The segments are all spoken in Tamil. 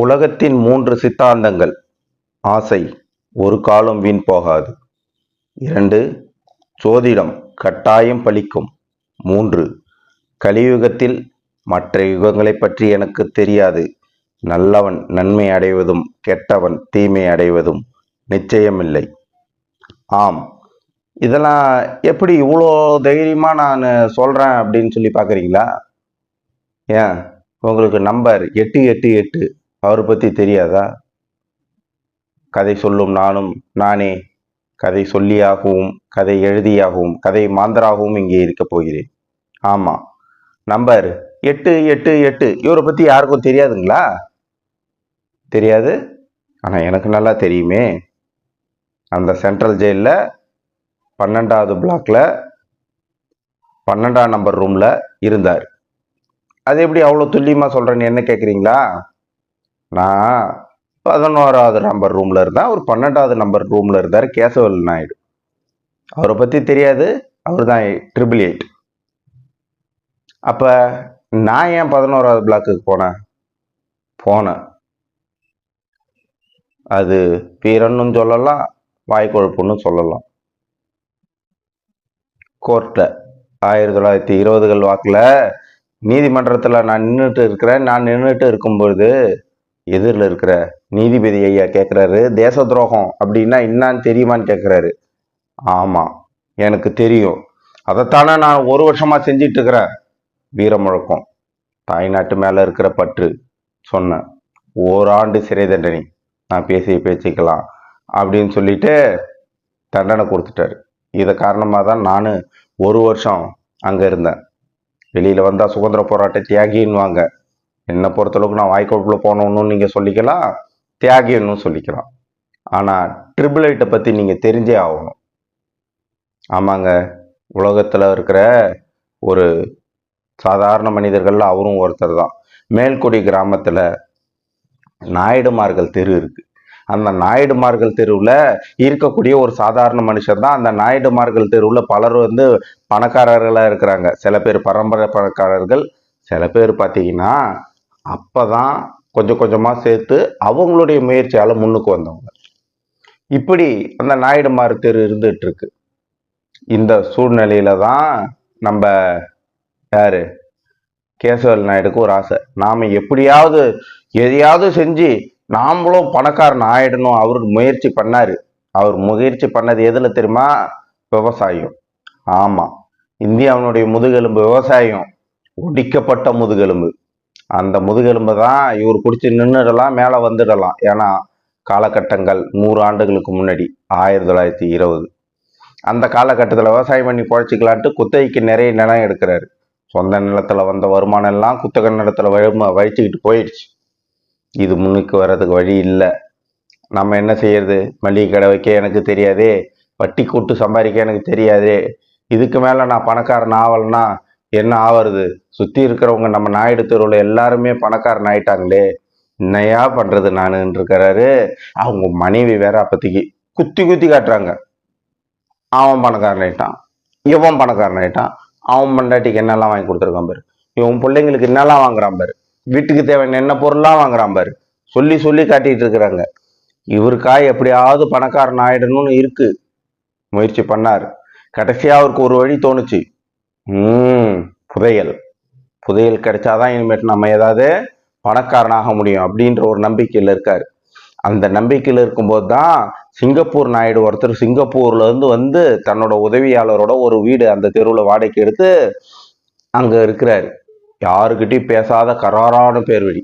உலகத்தின் 3 சித்தாந்தங்கள். ஆசை ஒரு காலம் வீண் போகாது. 2. சோதிடம் கட்டாயம் பலிக்கும். 3. கலியுகத்தில் மற்ற யுகங்களைப் பற்றி எனக்கு தெரியாது. நல்லவன் நன்மை அடைவதும் கெட்டவன் தீமை அடைவதும் நிச்சயமில்லை. ஆம், இதெல்லாம் எப்படி இவ்வளோ தைரியமாக நான் சொல்கிறேன் அப்படின்னு சொல்லி பார்க்குறீங்களா? ஏன் உங்களுக்கு நம்பர் 888 அவரை பற்றி தெரியாதா? கதை சொல்லும் நானே கதை சொல்லியாகவும் கதை எழுதியாகவும் கதை மாந்தராகவும் இங்கே இருக்க போகிறேன். ஆமாம், நம்பர் 888 இவரை பற்றி யாருக்கும் தெரியாதுங்களா? தெரியாது. ஆனால் எனக்கு நல்லா தெரியுமே. அந்த சென்ட்ரல் ஜெயிலில் 12வது பிளாக்ல 12ஆம் நம்பர் ரூமில் இருந்தார். அது எப்படி அவ்வளோ துல்லியமாக சொல்கிறேன்னு என்ன கேட்குறீங்களா? நான் 11வது நம்பர் ரூமில் இருந்தேன், அவர் 12வது நம்பர் ரூமில் இருந்தார். கேசவல் நாயுடு. அவரை பற்றி தெரியாது. அவர் தான் 888. அப்போ நான் ஏன் 11வது பிளாக்குக்கு போனேன்? அது வீரன்னு சொல்லலாம், வாய்க்கொழுப்புன்னு சொல்லலாம். கோர்ட்டில் 1920கள் வாக்கில் நீதிமன்றத்தில் நான் நின்றுட்டு இருக்கிறேன். நான் நின்றுட்டு இருக்கும்பொழுது எதிரில் இருக்கிற நீதிபதி ஐயா கேட்குறாரு, தேச துரோகம் அப்படின்னா என்னான்னு தெரியுமான்னு கேட்குறாரு. ஆமாம், எனக்கு தெரியும். அதைத்தானே நான் 1 வருஷமாக செஞ்சிட்டு இருக்கிறேன். வீர முழக்கம், தாய்நாட்டு மேலே இருக்கிற பற்று சொன்னேன். 1 ஆண்டு சிறை தண்டனை நான் பேசிய பேச்சுக்கலாம் அப்படின்னு சொல்லிட்டு தண்டனை கொடுத்துட்டாரு. இதை காரணமாக தான் நான் 1 வருஷம் அங்கே இருந்தேன். வெளியில் வந்தால் சுதந்திர போராட்ட தியாகின்னுவாங்க. என்னை பொறுத்தளவுக்கு நான் வாய்க்கோப்பில் போனோன்னு நீங்கள் சொல்லிக்கலாம், தியாகின்னு சொல்லிக்கலாம். ஆனால் 888 பற்றி நீங்கள் தெரிஞ்சே ஆகணும். ஆமாங்க, உலகத்தில் இருக்கிற ஒரு சாதாரண மனிதர்கள் அவரும் ஒருத்தர் தான். மேல்குடி கிராமத்தில் நாயுடுமார்கள் தெரு இருக்கு. அந்த நாயுடுமார்கள் தெருவில் இருக்கக்கூடிய ஒரு சாதாரண மனுஷன் தான். அந்த நாயுடுமார்கள் தெருவில் பலர் பணக்காரர்களாக இருக்கிறாங்க. சில பேர் பரம்பரை பணக்காரர்கள், சில பேர் பார்த்தீங்கன்னா அப்போதான் கொஞ்சம் கொஞ்சமாக சேர்த்து அவங்களுடைய முயற்சியால் முன்னுக்கு வந்தவங்க. இப்படி அந்த நாயுடுமார் தெரு இருந்துட்டு இருக்கு. இந்த சூழ்நிலையில தான் நம்ம யாரு கேசவல் நாயுடுக்கு ஒரு ஆசை, நாம எப்படியாவது எதையாவது செஞ்சு நாமளும் பணக்காரன் ஆயிடணும். அவருக்கு முயற்சி பண்ணாரு. அவர் முயற்சி பண்ணது எதுல தெரியுமா? விவசாயம். ஆமா, இந்தியாவினுடைய முதுகெலும்பு விவசாயம், ஒடிக்கப்பட்ட முதுகெலும்பு. அந்த முதுகெலும்பு தான் இவர் பிடிச்சி நின்றுடலாம், மேலே வந்துடலாம். ஏன்னா காலகட்டங்கள் 100 ஆண்டுகளுக்கு முன்னாடி 1920 அந்த காலகட்டத்தில் விவசாயம் பண்ணி குழைச்சிக்கலான்ட்டு குத்தகைக்கு நிறைய நிலம் எடுக்கிறாரு. சொந்த நிலத்தில் வந்த வருமானம் எல்லாம் குத்தகை நிலத்தில் வழிச்சுக்கிட்டு போயிடுச்சு. இது முன்னுக்கு வர்றதுக்கு வழி இல்லை. நம்ம என்ன செய்யறது? மளிகை கடை வைக்க எனக்கு தெரியாதே, வட்டி கூட்டு சம்பாதிக்க எனக்கு தெரியாதே, இதுக்கு மேலே நான் பணக்காரன் ஆகலைன்னா என்ன ஆவறது? சுற்றி இருக்கிறவங்க நம்ம நாயுடு தெருவில் எல்லாருமே பணக்காரன் ஆயிட்டாங்களே, என்னையா பண்ணுறது நானுன்னு இருக்கிறாரு. அவங்க மனைவி வேற அப்போதைக்கு குத்தி காட்டுறாங்க. அவன் பணக்காரன் ஆயிட்டான், இவன் பணக்காரன் ஆயிட்டான், அவன் பொண்டாட்டிக்கு என்னெல்லாம் வாங்கி கொடுத்துருக்கான் பாரு, இவன் பிள்ளைங்களுக்கு என்னெல்லாம் வாங்குறான் பாரு, வீட்டுக்கு தேவையான என்ன பொருள்லாம் வாங்குறான் பாரு, சொல்லி காட்டிட்டு இருக்கிறாங்க. இவருக்கா எப்படியாவது பணக்காரன் ஆயிடணும்னு இருக்கு. முயற்சி பண்ணார். கடைசியா அவருக்கு ஒரு வழி தோணுச்சு. புதையல் கிடைச்சாதான் இனிமேட்டு நம்ம ஏதாவது பணக்காரனாக முடியும் அப்படின்ற ஒரு நம்பிக்கையில் இருக்காரு. அந்த நம்பிக்கையில் இருக்கும்போது தான் சிங்கப்பூர் நாயுடு ஒருத்தர் சிங்கப்பூர்ல இருந்து தன்னோட உதவியாளரோட ஒரு வீடு அந்த தெருவில் வாடகைக்கு எடுத்து அங்க இருக்கிறாரு. யாருக்கிட்டையும் பேசாத கராரான பேர்வழி.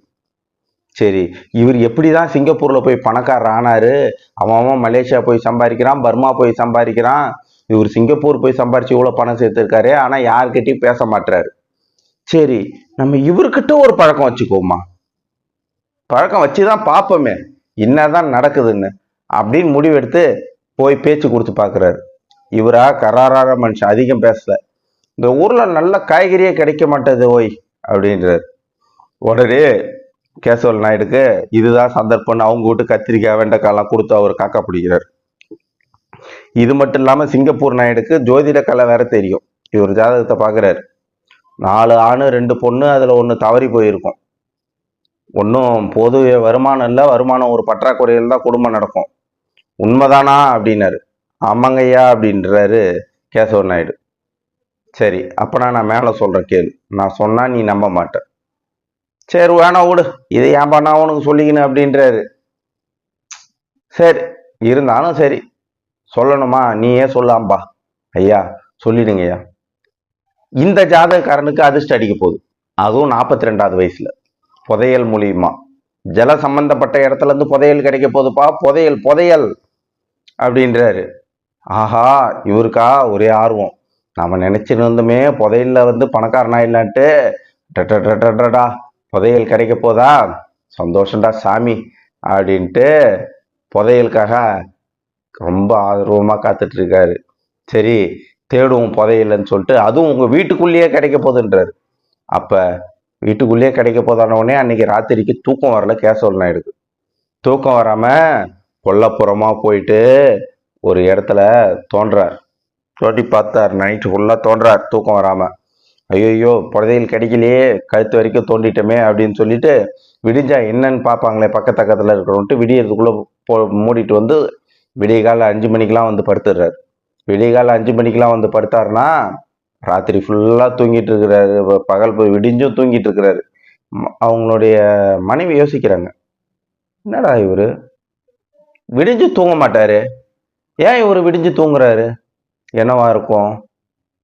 சரி, இவர் எப்படிதான் சிங்கப்பூர்ல போய் பணக்காரர் ஆனாரு? அவன் மலேசியா போய் சம்பாதிக்கிறான், பர்மா போய் சம்பாதிக்கிறான். இவர் சிங்கப்பூர் போய் சம்பாரிச்சு இவ்வளவு பணம் சேர்த்திருக்காரு, ஆனா யாருக்கிட்டையும் பேச மாட்டாரு. சரி, நம்ம இவர்கிட்ட ஒரு பழக்கம் வச்சுக்கோமா, பழக்கம் வச்சுதான் பார்ப்போமே என்னதான் நடக்குதுன்னு அப்படின்னு முடிவெடுத்து போய் பேச்சு கொடுத்து பார்க்குறாரு. இவரா கராரான மனுஷன், அதிகம் பேசல. இந்த ஊர்ல நல்ல காய்கறியே கிடைக்க மாட்டேது ஓய் அப்படின்றார். உடனே கேசவல் நாயுடுக்கு இதுதான் சந்தர்ப்பம்னு அவங்க வீட்டு கத்திரிக்காய் வெண்டைக்காய்லாம் கொடுத்து அவர் காக்கா பிடிக்கிறார். இது மட்டும் இல்லாம சிங்கப்பூர் நாயுடுக்கு ஜோதிட கலை வேற தெரியும். இவர் ஜாதகத்தை பார்க்குறாரு. 4 ஆணு 2 பொண்ணு, அதுல 1 தவறி போயிருக்கும். ஒன்றும் பொது வருமானம் இல்லை, வருமானம் ஒரு பற்றாக்குறையில் தான் குடும்பம் நடக்கும். உண்மைதானா அப்படின்னாரு. ஆமாங்க ஐயா அப்படின்றாரு கேசவ நாயுடு. சரி, அப்பனா நான் மேலே சொல்கிறேன் கேளு. நான் சொன்னால் நீ நம்ப மாட்டேன். சரி வேணாம் விடு, இதை ஏன் பண்ணா உனக்கு சொல்லிக்கணும் அப்படின்றாரு. சரி, இருந்தாலும் சரி, சொல்லணுமா, நீயே சொல்லாம்பா. ஐயா சொல்லிடுங்க ஐயா. இந்த ஜாதகக்காரனுக்கு அதிர்ஷ்டம் அடிக்க போகுது, அதுவும் 42வது வயசுல, புதையல் மூலியமா. ஜல சம்பந்தப்பட்ட இடத்துல இருந்து புதையல் கிடைக்க போகுதுப்பா, புதையல் புதையல் அப்படின்றாரு. ஆஹா, இவருக்கா ஒரே ஆர்வம். நாம நினைச்சுன்னு இருந்தோமே புதையல்ல பணக்காரனா இல்லான்ட்டு, டடா புதையல் கிடைக்க போதா, சந்தோஷம்டா சாமி அப்படின்ட்டு புதையலுக்காக ரொம்ப ஆர்வமாக காத்துட்டு இருக்காரு. சரி, தேடுவோம் புதையலன்னு சொல்லிட்டு, அதுவும் உங்க வீட்டுக்குள்ளேயே கிடைக்க போகுதுன்றாரு. அப்ப வீட்டுக்குள்ளேயே கிடைக்க போதான உடனே அன்னைக்கு ராத்திரிக்கு தூக்கம் வரல கேசவ நாயுடுக்கு. தூக்கம் வராம கொல்லப்புறமா போயிட்டு ஒரு இடத்துல தோன்றார். தோண்டி பார்த்தார், நைட்டு ஃபுல்லாக தோன்றார் தூக்கம் வராம. ஐயோ புதையல் கிடைக்கலையே, கழுத்து வரைக்கும் தோண்டிட்டோமே அப்படின்னு சொல்லிட்டு, விடிஞ்சா என்னன்னு பார்ப்பாங்களே பக்கத்தில் இருக்கிறவன்ட்டு விடியறதுக்குள்ள மூடிட்டு விடிய கால 5 மணிக்கெல்லாம் படுத்துடுறாரு. விடிய கால 5 மணிக்கெல்லாம் படுத்தாருன்னா ராத்திரி ஃபுல்லாக தூங்கிட்டு இருக்கிறாரு, பகல் விடிஞ்சும் தூங்கிட்டு இருக்கிறாரு. அவங்களுடைய மனைவி யோசிக்கிறாங்க, என்னடா இவரு விடிஞ்சு தூங்க மாட்டாரு, ஏன் இவரு விடிஞ்சு தூங்குறாரு, என்னவா இருக்கும்,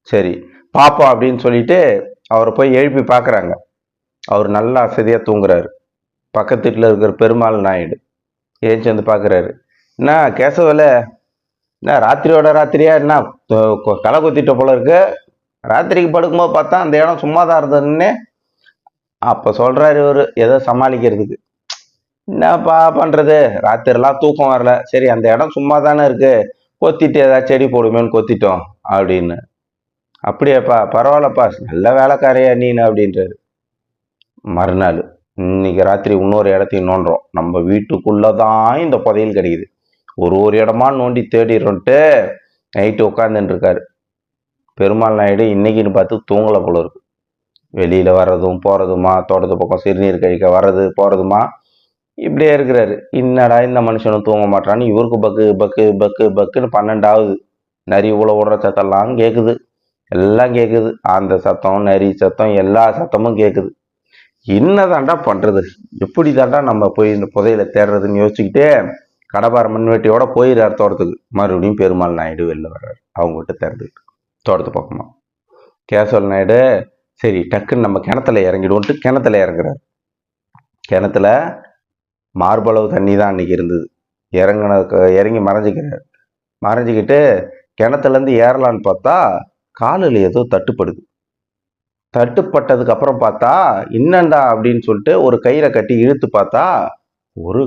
சரி பாப்போம் அப்படின்னு சொல்லிட்டு அவரை போய் எழுப்பி பார்க்குறாங்க. அவர் நல்லா அசதியாக தூங்குறாரு. பக்கத்து வீட்டில் இருக்கிற பெருமாள் நாயுடு ஏஞ்சி பார்க்குறாரு. என்ன கேசவல, என்ன ராத்திரியோட ராத்திரியா என்ன களை குத்திட்ட போல இருக்கு, ராத்திரிக்கு படுக்கும்போது பார்த்தா அந்த இடம் சும்மா தான் இருந்ததுன்னு. அப்போ சொல்கிறாரு இவர் ஏதோ சமாளிக்கிறதுக்கு, என்னப்பா பண்ணுறது, ராத்திரிலாம் தூக்கம் வரல, சரி அந்த இடம் சும்மா தானே இருக்கு, கொத்திட்டு ஏதாவது செடி போடுமேன்னு கொத்திட்டோம் அப்படின்னு. அப்படியாப்பா, பரவாயில்லப்பா, நல்ல வேலைக்காரையா நீனு அப்படின்றாரு. மறுநாள் இன்னைக்கு ராத்திரி இன்னொரு இடத்தையும் நோண்டுறோம், நம்ம வீட்டுக்குள்ளதான் இந்த புதையல் கிடைக்குது, ஒரு இடமா நோண்டி தேடிடுறோன்ட்டு நைட்டு உட்காந்துட்டு இருக்காரு. பெருமாள் நாயுடு இன்னைக்குன்னு பார்த்து தூங்கலை போல இருக்கு. வெளியில வர்றதும் போறதுமா, தோட்டத்து பக்கம் சிறுநீர் கழிக்க வர்றது போறதுமா, இப்படியே இருக்கிறாரு. என்னடா இந்த மனுஷனும் தூங்க மாட்டான்னு இவருக்கு பக்கு பக்கு பக்கு பக்குன்னு 12ஆவது. நரி உள்ள ஓடுற சத்தம்லாம் கேட்குது, எல்லாம் கேட்குது, அந்த சத்தம் நரி சத்தம் எல்லா சத்தமும் கேட்குது. என்னதாண்டா பண்றது, எப்படி தாண்டா நம்ம போய் இந்த புதையில தேடுறதுன்னு யோசிச்சுக்கிட்டே கடப்பார மண்வெட்டியோட போயிடுறாரு தோட்டத்துக்கு. மறுபடியும் பெருமாள் நாயுடு வெளில வர்றாரு, அவங்ககிட்ட திறந்துக்கிட்டு தோட்டத்து பக்கமா. கேசவ நாயுடு சரி டக்குன்னு நம்ம கிணத்துல இறங்கிடுவோன்ட்டு கிணத்துல இறங்குறாரு. கிணத்துல மார்பளவு தண்ணி தான் அன்னைக்கு இருந்தது. இறங்கி மறைஞ்சிக்கிறாரு. மறைஞ்சிக்கிட்டு கிணத்துலேருந்து ஏறலான்னு பார்த்தா காலில் ஏதோ தட்டுப்படுது. தட்டுப்பட்டதுக்கு அப்புறம் பார்த்தா என்னண்டா அப்படின்னு சொல்லிட்டு ஒரு கயிறை கட்டி இழுத்து பார்த்தா ஒரு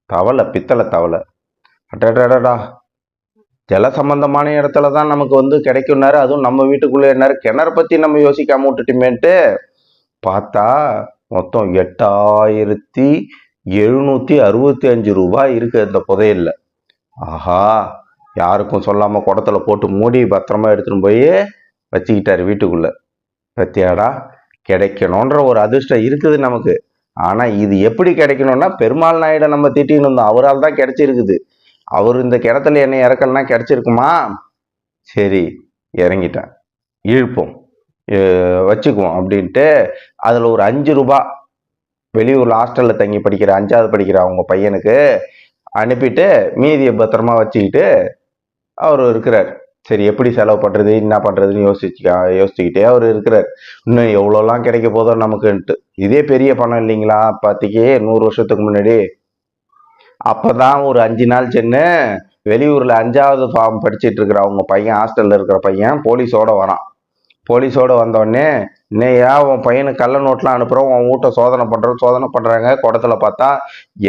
தவளை, பித்தளை தவளை. அடடடா, ஜல சம்பந்தமான இடத்துல தான் நமக்கு கிடைக்கும்னாரு, அதுவும் நம்ம வீட்டுக்குள்ளே என்னாரு, கிணறு பற்றி நம்ம யோசிக்காம விட்டுட்டுமேன்ட்டு பார்த்தா மொத்தம் 8765 ரூபாய் இருக்கு அந்த புதையல்ல. ஆஹா, யாருக்கும் சொல்லாம குடத்துல போட்டு மூடி பத்திரமா எடுத்துன்னு போய் வச்சுக்கிட்டாரு வீட்டுக்குள்ள. பத்தியாடா, கிடைக்கணுன்ற ஒரு அதிர்ஷ்டம் இருக்குது நமக்கு. ஆனா இது எப்படி கிடைக்கணும்னா பெருமாள் நாயுட நம்ம திட்டின்னு இருந்தோம், அவரால் தான் கிடைச்சிருக்குது. அவர் இந்த கிணத்துல என்னை இறக்கலன்னா கிடைச்சிருக்குமா? சரி, இறங்கிட்டேன், இழுப்போம், வச்சுக்குவோம் அப்படின்ட்டு அதில் ஒரு 5 ரூபா வெளியூரில் ஹாஸ்டலில் தங்கி படிக்கிற 5ஆவது படிக்கிற அவங்க பையனுக்கு அனுப்பிட்டு மீதியை பத்திரமா வச்சுக்கிட்டு அவர் இருக்கிறார். சரி, எப்படி செலவு பண்ணுறது என்ன பண்ணுறதுன்னு யோசிச்சுக்கிட்டே அவர் இருக்கிறார். இன்னும் எவ்வளோலாம் கிடைக்க போதோ நமக்குன்ட்டு. இதே பெரிய பணம் இல்லைங்களா பார்த்திக்கே, 100 வருஷத்துக்கு முன்னாடி. அப்போ தான் ஒரு 5 நாள் சென்று வெளியூரில் 5ஆவது ஃபார்ம் படிச்சுட்டு இருக்கிற அவங்க பையன், ஹாஸ்டலில் இருக்கிற பையன் போலீஸோடு வரான். போலீஸோடு வந்தோடனே, இன்னையா உன் பையனுக்கு கள்ள நோட்லாம் அனுப்புகிறோம், உன் வீட்டை சோதனை பண்ணுறாங்க. குடத்தில் பார்த்தா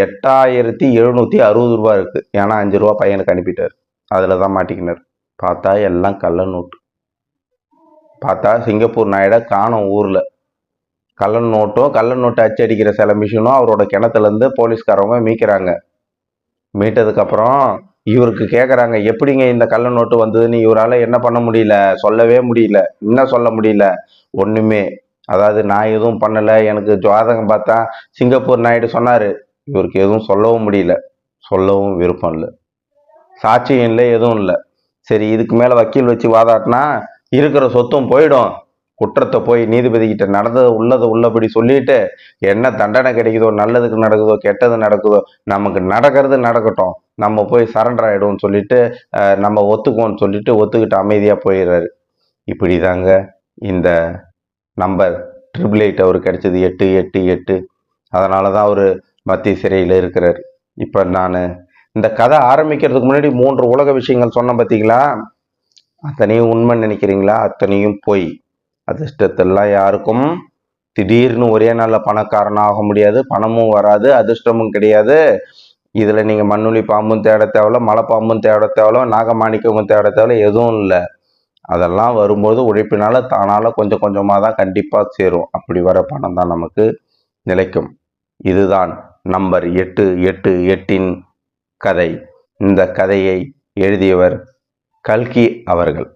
8760 ரூபா இருக்குது. ஏன்னா 5 ரூபா பையனுக்கு அனுப்பிட்டார், அதில் தான் மாட்டிக்கினார். பார்த்தா எல்லாம் கள்ள நோட்டு. பார்த்தா சிங்கப்பூர் நாயுட காணும் ஊரில். கள்ள நோட்டு அச்சடிக்கிற சில மிஷினும் அவரோட கிணத்துலேருந்து போலீஸ்காரவங்க மீட்கிறாங்க. மீட்டதுக்கப்புறம் இவருக்கு கேட்குறாங்க, எப்படிங்க இந்த கள்ள நோட்டு வந்ததுன்னு. இவரால் என்ன பண்ண முடியல, சொல்லவே முடியல. என்ன சொல்ல முடியல, ஒன்றுமே. அதாவது நான் எதுவும் பண்ணல, எனக்கு ஜாதகம் பார்த்தா சிங்கப்பூர் நாயுடு சொன்னாரு. இவருக்கு எதுவும் சொல்லவும் முடியல, சொல்லவும் விருப்பம் இல்லை, சாட்சியம் இல்லை, எதுவும் இல்லை. சரி, இதுக்கு மேல வக்கீல் வச்சு வாதாட்டினா இருக்கிற சொத்தும் போயிடும். குற்றத்தை போய் நீதிபதி கிட்ட நடந்தது உள்ளதை உள்ளபடி சொல்லிட்டு என்ன தண்டனை கிடைக்குதோ, நல்லதுக்கு நடக்குதோ கெட்டது நடக்குதோ, நமக்கு நடக்கிறது நடக்கட்டும், நம்ம போய் சரண்டர் ஆயிடுவோம்னு சொல்லிட்டு நம்ம ஒத்துக்குவோம்னு சொல்லிட்டு ஒத்துக்கிட்டு அமைதியா போயிடுறாரு. இப்படிதாங்க இந்த நம்பர் 888 அவருக்கு கிடைச்சது. 888. அதனால தான் அவர் மத்திய சிறையில் இருக்கிறார். இப்போ நான் இந்த கதை ஆரம்பிக்கிறதுக்கு முன்னாடி 3 உலக விஷயங்கள் சொன்னேன் பார்த்தீங்களா? அத்தனையும் உண்மை நினைக்கிறீங்களா? அத்தனையும் போய். அதிர்ஷ்டத்தெல்லாம் யாருக்கும் திடீர்னு ஒரே நாளில் பணக்காரனாக ஆக முடியாது, பணமும் வராது, அதிர்ஷ்டமும் கிடையாது. இதில் நீங்கள் மண்ணுளி பாம்பும் தேட தேவையில்ல, மலை பாம்பும் தேட தேவையில்ல, நாகமாணிக்கமும் தேட தேவையில்ல, எதுவும் இல்லை. அதெல்லாம் வரும்போது உழைப்பினால தானால கொஞ்சம் கொஞ்சமாக தான் கண்டிப்பாக சேரும். அப்படி வர பணம் தான் நமக்கு நிலைக்கும். இதுதான் நம்பர் 888 கதை. இந்த கதையை எழுதியவர் கல்கி அவர்கள்.